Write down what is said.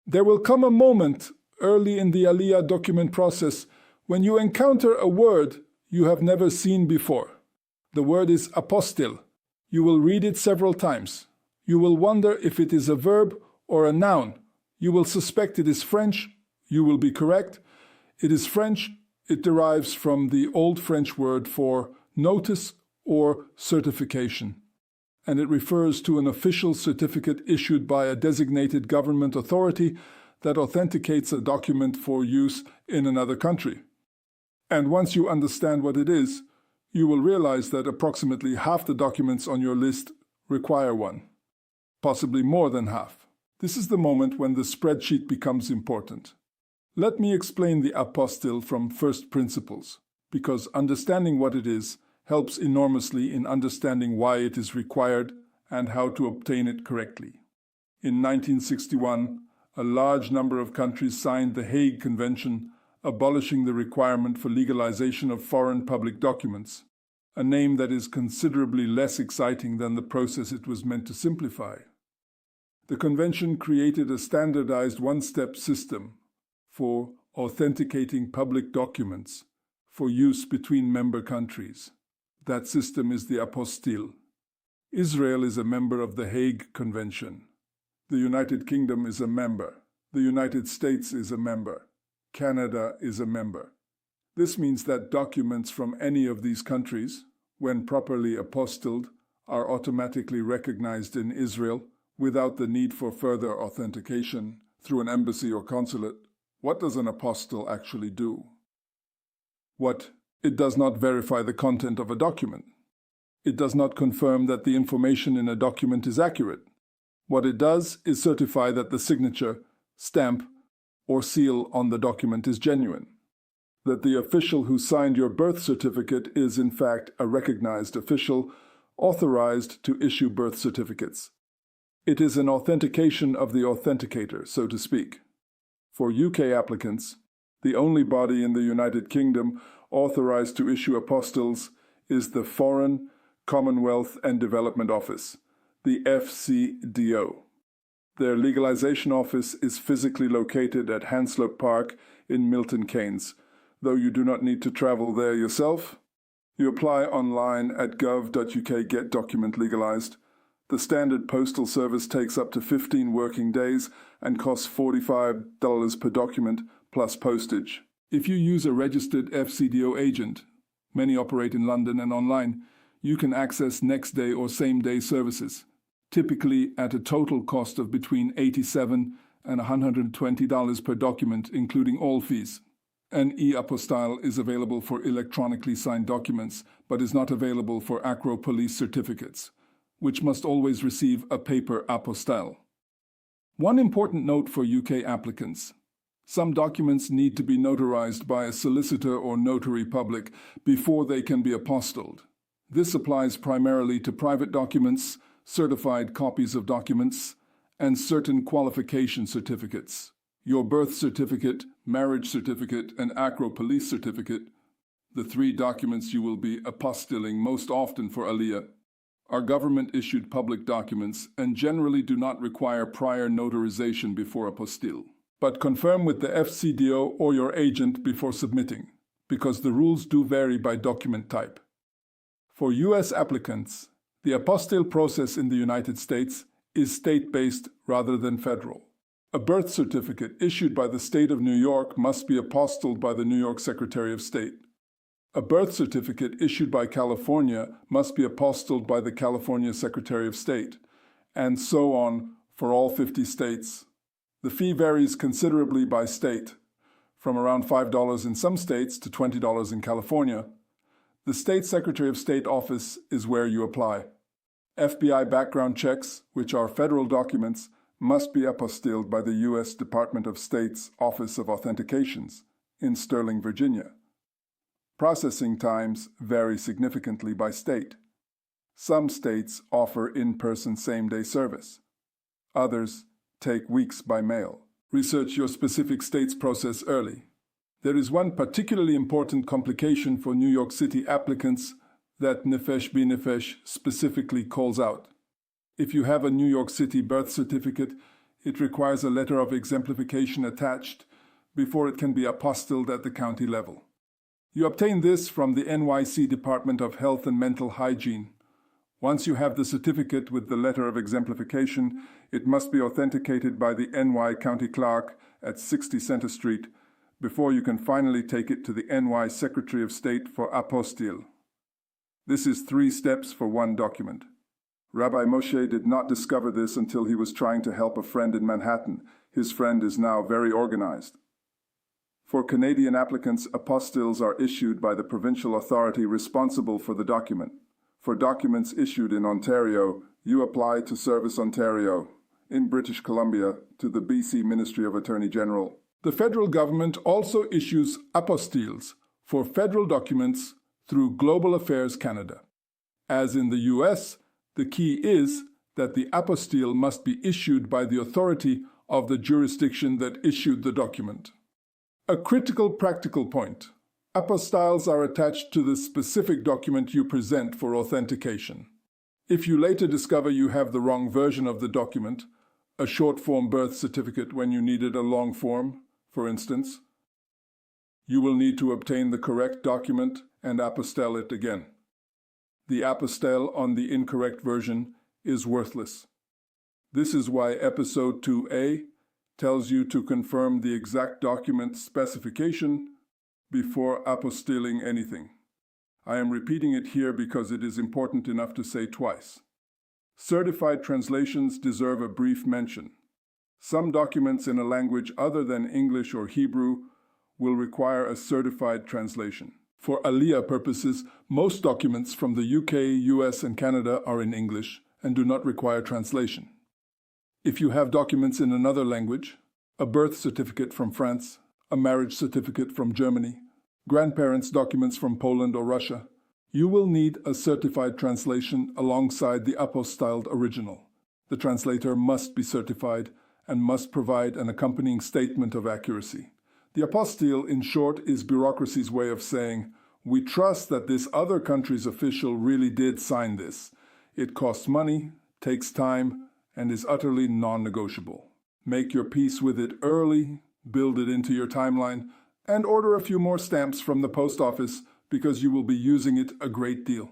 There will come a moment early in the Aliyah document process when you encounter a word you have never seen before. The word is apostille. You will read it several times. You will wonder if it is a verb or a noun. You will suspect it is French. You will be correct. It is French. It derives from the Old French word for notice or certification, and it refers to an official certificate issued by a designated government authority that authenticates a document for use in another country. And once you understand what it is, you will realize that approximately half the documents on your list require one, possibly more than half. This is the moment when the spreadsheet becomes important. Let me explain the apostille from first principles, because understanding what it is helps enormously in understanding why it is required and how to obtain it correctly. In 1961, a large number of countries signed the Hague Convention, abolishing the requirement for legalization of foreign public documents, a name that is considerably less exciting than the process it was meant to simplify. The convention created a standardized one-step system for authenticating public documents for use between member countries. That system is the apostille. Israel is a member of the Hague Convention. The United Kingdom is a member. The United States is a member. Canada is a member. This means that documents from any of these countries, when properly apostilled, are automatically recognized in Israel without the need for further authentication through an embassy or consulate. What does an apostille actually do? It does not verify the content of a document. It does not confirm that the information in a document is accurate. What it does is certify that the signature, stamp, or seal on the document is genuine, that the official who signed your birth certificate is in fact a recognized official authorized to issue birth certificates. It is an authentication of the authenticator, so to speak. For UK applicants, the only body in the United Kingdom authorized to issue apostilles is the Foreign, Commonwealth and Development Office, the FCDO. Their legalization office is physically located at Hanslope Park in Milton Keynes. Though you do not need to travel there yourself, you apply online at gov.uk Get Document Legalized. The standard postal service takes up to 15 working days and costs $45 per document plus postage. If you use a registered FCDO agent, many operate in London and online, you can access next-day or same-day services, typically at a total cost of between $87 and $120 per document, including all fees. An e-apostille is available for electronically signed documents, but is not available for Acro police certificates, which must always receive a paper apostille. One important note for UK applicants: some documents need to be notarized by a solicitor or notary public before they can be apostilled. This applies primarily to private documents, certified copies of documents, and certain qualification certificates. Your birth certificate, marriage certificate, and Acro police certificate, the three documents you will be apostilling most often for Aliyah, are government-issued public documents and generally do not require prior notarization before apostille. But confirm with the FCDO or your agent before submitting, because the rules do vary by document type. For U.S. applicants, the apostille process in the United States is state-based rather than federal. A birth certificate issued by the state of New York must be apostilled by the New York Secretary of State. A birth certificate issued by California must be apostilled by the California Secretary of State, and so on for all 50 states. The fee varies considerably by state, from around $5 in some states to $20 in California. The State Secretary of State office is where you apply. FBI background checks, which are federal documents, must be apostilled by the U.S. Department of State's Office of Authentications in Sterling, Virginia. Processing times vary significantly by state. Some states offer in-person same-day service. Others take weeks by mail. Research your specific state's process early. There is one particularly important complication for New York City applicants that Nefesh B'Nefesh specifically calls out. If you have a New York City birth certificate, It requires a letter of exemplification attached before it can be apostilled at the county level. You obtain this from the NYC Department of Health and Mental Hygiene. Once you have the certificate with the letter of exemplification, it must be authenticated by the NY County Clerk at 60 Center Street before you can finally take it to the NY Secretary of State for Apostille. This is 3 steps for one document. Rabbi Moshe did not discover this until he was trying to help a friend in Manhattan. His friend is now very organized. For Canadian applicants, apostilles are issued by the provincial authority responsible for the document. For documents issued in Ontario, you apply to Service Ontario, in British Columbia, to the BC Ministry of Attorney General. The federal government also issues apostilles for federal documents through Global Affairs Canada. As in the US, the key is that the apostille must be issued by the authority of the jurisdiction that issued the document. A critical practical point. Apostilles are attached to the specific document you present for authentication. If you later discover you have the wrong version of the document, a short form birth certificate when you needed a long form, for instance, you will need to obtain the correct document and apostille it again. The apostille on the incorrect version is worthless. This is why Episode 2a tells you to confirm the exact document specification before apostilling anything. I am repeating it here because it is important enough to say twice. Certified translations deserve a brief mention. Some documents in a language other than English or Hebrew will require a certified translation. For Aliyah purposes, most documents from the UK, US, and Canada are in English and do not require translation. If you have documents in another language, a birth certificate from France, a marriage certificate from Germany, grandparents' documents from Poland or Russia, you will need a certified translation alongside the apostilled original. The translator must be certified and must provide an accompanying statement of accuracy. The apostille, in short, is bureaucracy's way of saying, we trust that this other country's official really did sign this. It costs money, takes time, and is utterly non-negotiable. Make your peace with it early, build it into your timeline, and order a few more stamps from the post office because you will be using it a great deal.